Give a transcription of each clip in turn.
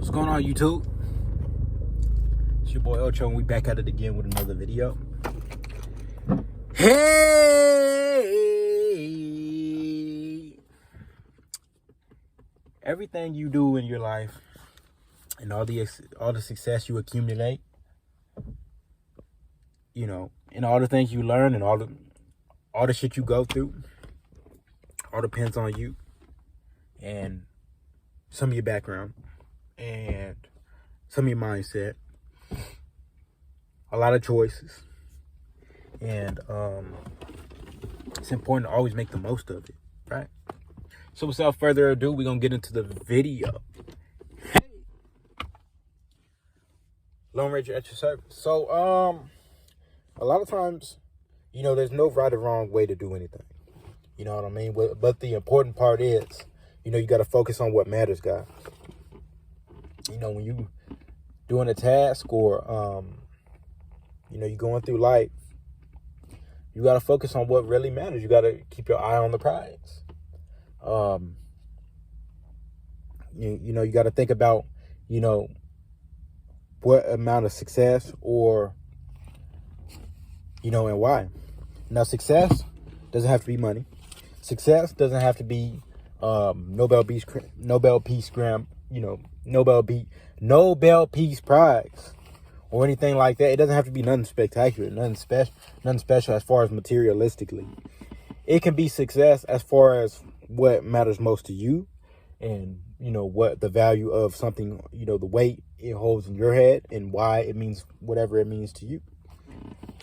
What's going on, YouTube? It's your boy Ocho, and we back at it again with another video. Hey! Everything you do in your life and all the success you accumulate, you know, and all the things you learn and all the shit you go through, all depends on you and some of your background and some of your mindset, a lot of choices, and it's important to always make the most of it, right? So without further ado, we're gonna get into the video. Hey, Lone Ranger at your service. So a lot of times, you know, there's no right or wrong way to do anything. You know what I mean? But the important part is, you know, you got to focus on what matters, guys. You know, when you doing a task or, you know, you're going through life, you got to focus on what really matters. You got to keep your eye on the prize. You know, you got to think about, you know, what amount of success or, you know, and why. Now, success doesn't have to be money. Success doesn't have to be Nobel Peace Prize or anything like that. It doesn't have to be nothing spectacular, nothing special as far as materialistically. It can be success as far as what matters most to you, and you know what the value of something, you know, the weight it holds in your head and why it means whatever it means to you.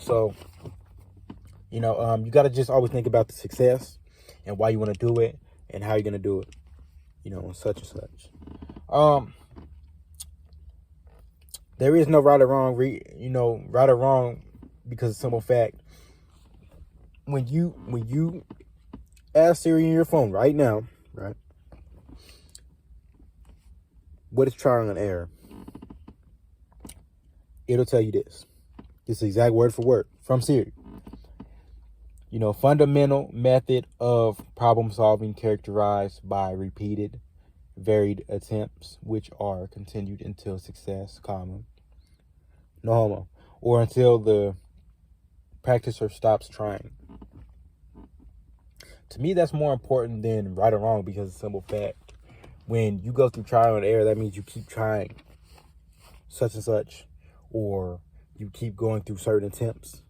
So, you know, you got to just always think about the success and why you want to do it and how you're going to do it, you know, and such and such. There is no right or wrong, right or wrong, because of the simple fact, when you ask Siri in your phone right now, right, what is trial and error? It'll tell you this. It's the exact word for word from Siri. You know, fundamental method of problem solving characterized by repeated, varied attempts, which are continued until success, comma, no homo, or until the practicer stops trying. To me, that's more important than right or wrong, because of the simple fact, when you go through trial and error, that means you keep trying such and such, or you keep going through certain attempts.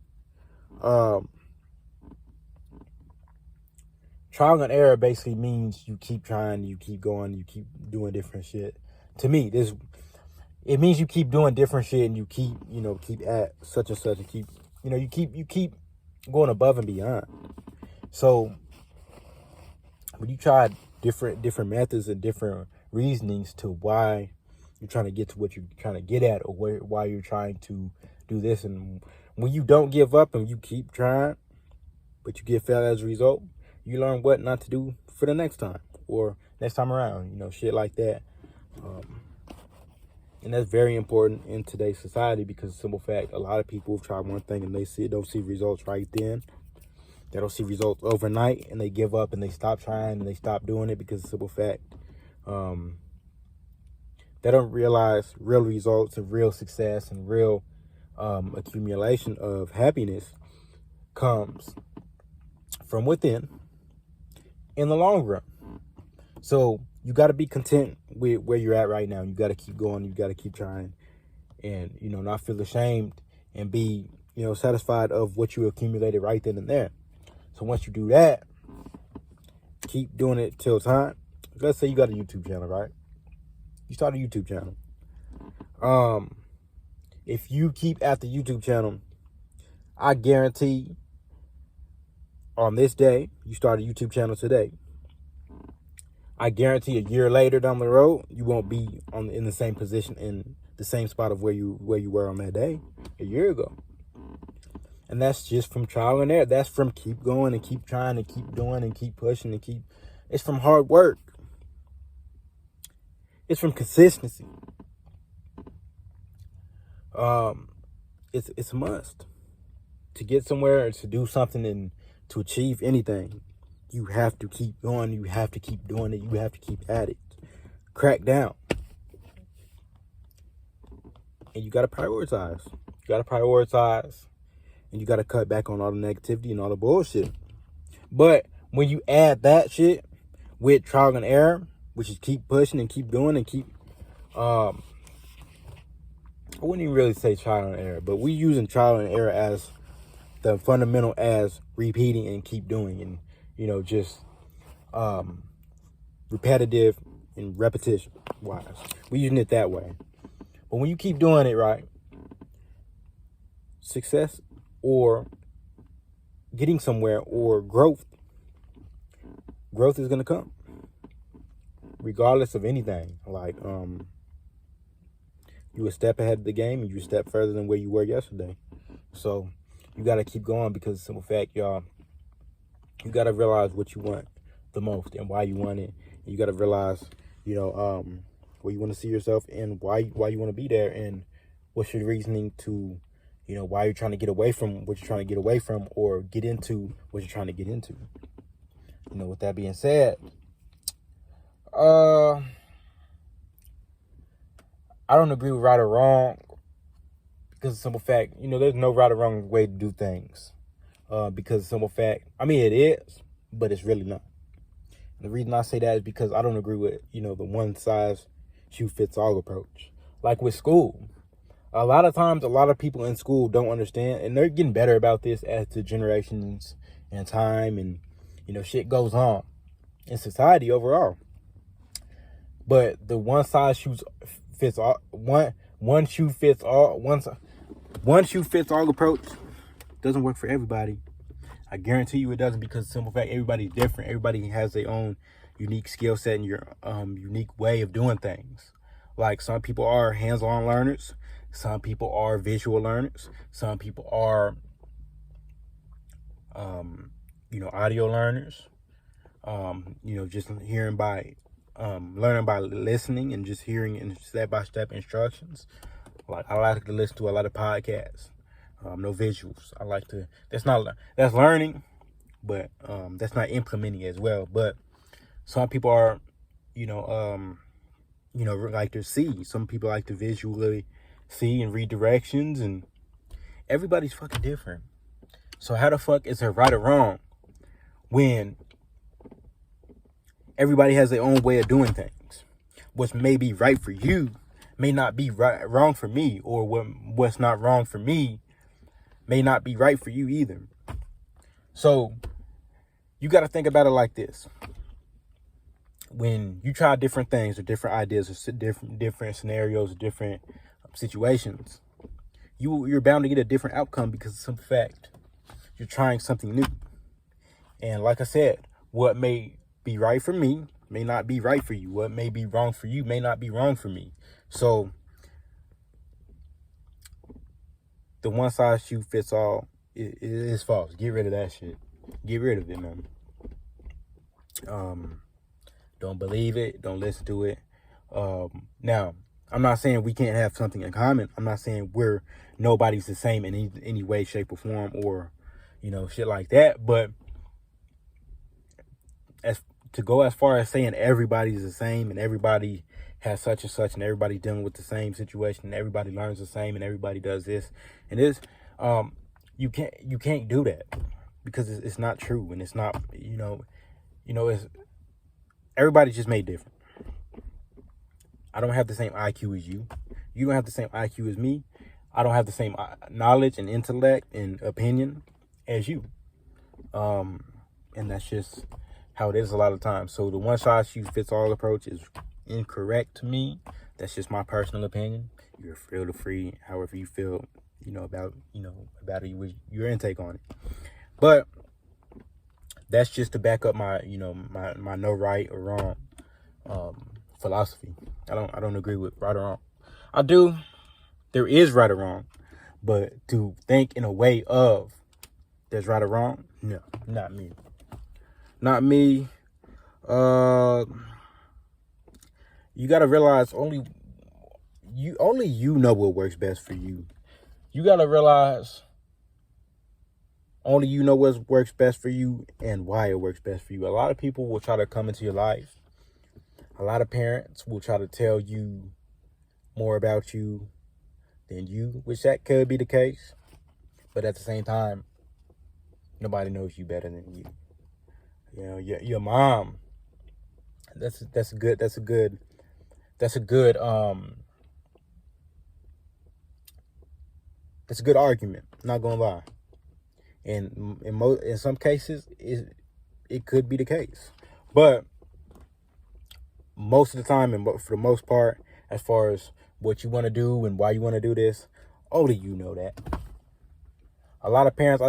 Trial and error basically means you keep trying, you keep going, you keep doing different shit. To me, it means you keep doing different shit and you keep at such and such, and keep going above and beyond. So when you try different methods and different reasonings to why you're trying to get to what you're trying to get at, or why you're trying to do this, and when you don't give up and you keep trying, but you get failed as a result, you learn what not to do for the next time or next time around, you know, shit like that. And that's very important in today's society, because of the simple fact, a lot of people try one thing and they don't see results right then. They don't see results overnight, and they give up and they stop trying and they stop doing it, because of the simple fact, they don't realize real results and real success and real accumulation of happiness comes from within in the long run. So you got to be content with where you're at right now. You got to keep going. You got to keep trying, and, you know, not feel ashamed, and be, you know, satisfied of what you accumulated right then and there. So once you do that, keep doing it till time. Let's say you got a YouTube channel, right? You start a YouTube channel. If you keep at the YouTube channel, I guarantee on this day, you start a YouTube channel today, I guarantee a year later down the road, you won't be in the same position, in the same spot of where you were on that day a year ago. And that's just from trial and error. That's from keep going and keep trying and keep doing and keep pushing and it's from hard work. It's from consistency. It's a must to get somewhere, or to do something, and to achieve anything. You have to keep going. You have to keep doing it. You have to keep at it. Crack down. And you got to prioritize. You got to prioritize, and you got to cut back on all the negativity and all the bullshit. But when you add that shit with trial and error, which is keep pushing and keep doing and keep, I wouldn't even really say trial and error, but we using trial and error as the fundamental as repeating and keep doing, and, you know, just repetitive and repetition wise. We using it that way. But when you keep doing it right, success or getting somewhere or growth is gonna come. Regardless of anything. Like, you a step ahead of the game and you a step further than where you were yesterday. So you gotta keep going, because the simple fact, y'all, you gotta realize what you want the most and why you want it. You gotta realize, you know, where you want to see yourself and why you want to be there, and what's your reasoning to, you know, why you're trying to get away from what you're trying to get away from, or get into what you're trying to get into. You know, with that being said, I don't agree with right or wrong, because of the simple fact, you know, there's no right or wrong way to do things. Because of the simple fact, I mean, it is, but it's really not. And the reason I say that is because I don't agree with, you know, the one size shoe fits all approach. Like with school, a lot of times, a lot of people in school don't understand, and they're getting better about this as the generations and time and, you know, shit goes on in society overall. But the one size shoes fits all, one shoe fits all, one shoe fits all approach doesn't work for everybody. I guarantee you it doesn't, because the simple fact, everybody's different. Everybody has their own unique skill set and your unique way of doing things. Like, some people are hands-on learners. Some people are visual learners. Some people are, you know, audio learners. You know, just hearing by, learning by listening and just hearing in step-by-step instructions. Like, I like to listen to a lot of podcasts. No visuals. I like to, that's learning, but that's not implementing as well. But some people are, you know, like to see. Some people like to visually see and read directions, and everybody's fucking different. So how the fuck is it right or wrong when everybody has their own way of doing things? What may be right for you may not be wrong for me, or what's not wrong for me may not be right for you either. So you got to think about it like this. When you try different things or different ideas or different scenarios or different situations, you're bound to get a different outcome, because of some fact you're trying something new. And like I said, what may be right for me may not be right for you. What may be wrong for you may not be wrong for me. So the one size shoe fits all is false. Get rid of that shit. Get rid of it, man. Don't believe it. Don't listen to it. Now, I'm not saying we can't have something in common. I'm not saying nobody's the same in any way, shape, or form, or, you know, shit like that. But as to go as far as saying everybody's the same and everybody has such and such and everybody dealing with the same situation and everybody learns the same and everybody does this and this, you can't do that, because it's not true, and it's not, you know, it's, everybody's just made different. I don't have the same IQ as you. You don't have the same IQ as me. I don't have the same knowledge and intellect and opinion as you. And that's just how it is a lot of times. So the one size fits all approach is incorrect to me. That's just my personal opinion. You're free however you feel, about it with your intake on it. But that's just to back up my my no right or wrong philosophy. I don't agree with right or wrong. I do. There is right or wrong, but to think in a way of there's right or wrong, no, not me. Not me. You gotta realize only you know what works best for you. You gotta realize only you know what works best for you and why it works best for you. A lot of people will try to come into your life. A lot of parents will try to tell you more about you than you, which that could be the case. But at the same time, nobody knows you better than you. You know, your mom. That's a good argument. Not gonna lie. And in some cases, it could be the case, but most of the time, and for the most part, as far as what you want to do and why you want to do this, only you know that. I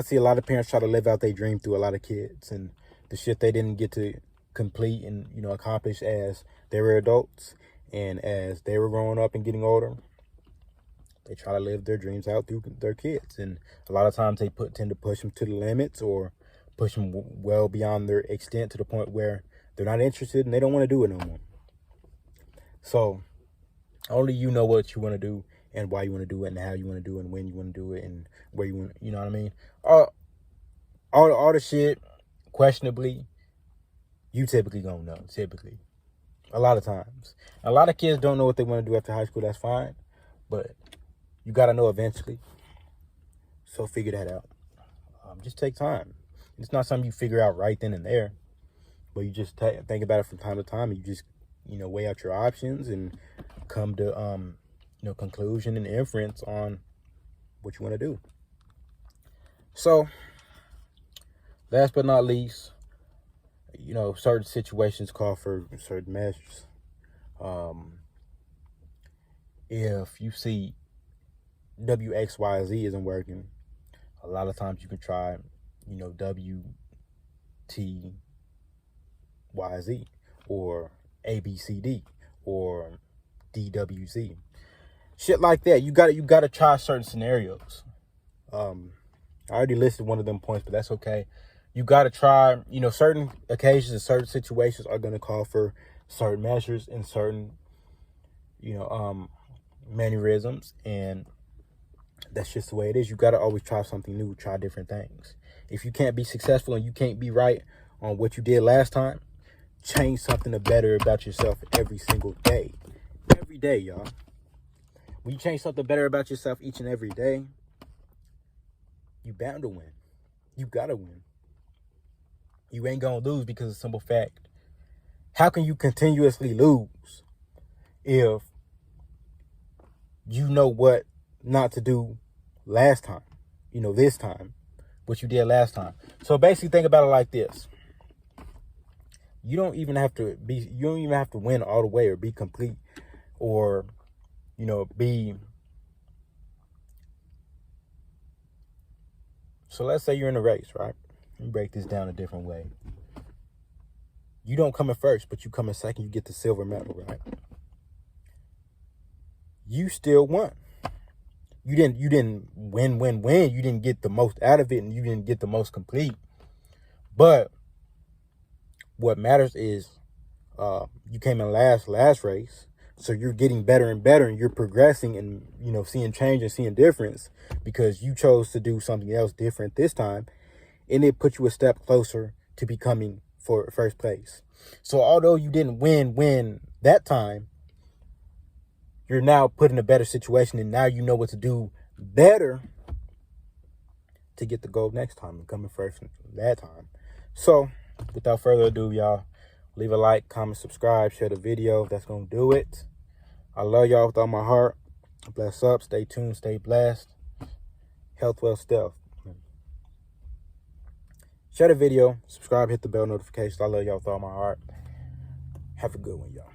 see a lot of parents try to live out their dream through a lot of kids and the shit they didn't get to complete and, you know, accomplish as they were adults and as they were growing up and getting older. They try to live their dreams out through their kids. And a lot of times they tend to push them to the limits or push them well beyond their extent to the point where they're not interested and they don't want to do it no more. So only you know what you want to do and why you want to do it and how you want to do it and when you want to do it and where you want, you know what I mean? All the shit, questionably, you typically gonna know, typically. A lot of times. A lot of kids don't know what they want to do after high school, that's fine. But you got to know eventually. So figure that out. Just take time. It's not something you figure out right then and there. But you just think about it from time to time. And you just, you know, weigh out your options and come to, you know, conclusion and inference on what you want to do. So, last but not least, you know, certain situations call for certain measures. If you see WXYZ isn't working, a lot of times you can try, you know, WTYZ or ABCD or DWZ, shit like that. You got to try certain scenarios. I already listed one of them points, but that's okay. You got to try, you know, certain occasions and certain situations are going to call for certain measures and certain, you know, mannerisms, and that's just the way it is. You got to always try something new, try different things. If you can't be successful and you can't be right on what you did last time, change something to better about yourself every single day. Every day, y'all. When you change something better about yourself each and every day, you bound to win. You got to win. You ain't going to lose because of the simple fact. How can you continuously lose if you know what not to do last time? You know, this time, what you did last time. So basically think about it like this. You don't even have to win all the way or be complete or, you know, so let's say you're in a race, right? Let me break this down a different way. You don't come in first, but you come in second, you get the silver medal, right? You still won. You didn't win. You didn't get the most out of it and you didn't get the most complete. But what matters is you came in last race. So you're getting better and better and you're progressing and, you know, seeing change and seeing difference because you chose to do something else different this time. And it put you a step closer to becoming for first place. So although you didn't win that time, you're now put in a better situation and now you know what to do better to get the gold next time and coming first that time. So without further ado, y'all, leave a like, comment, subscribe, share the video. That's going to do it. I love y'all with all my heart. Bless up, stay tuned, stay blessed. Health, wealth, stealth. Share the video, subscribe, hit the bell notifications. I love y'all with all my heart. Have a good one, y'all.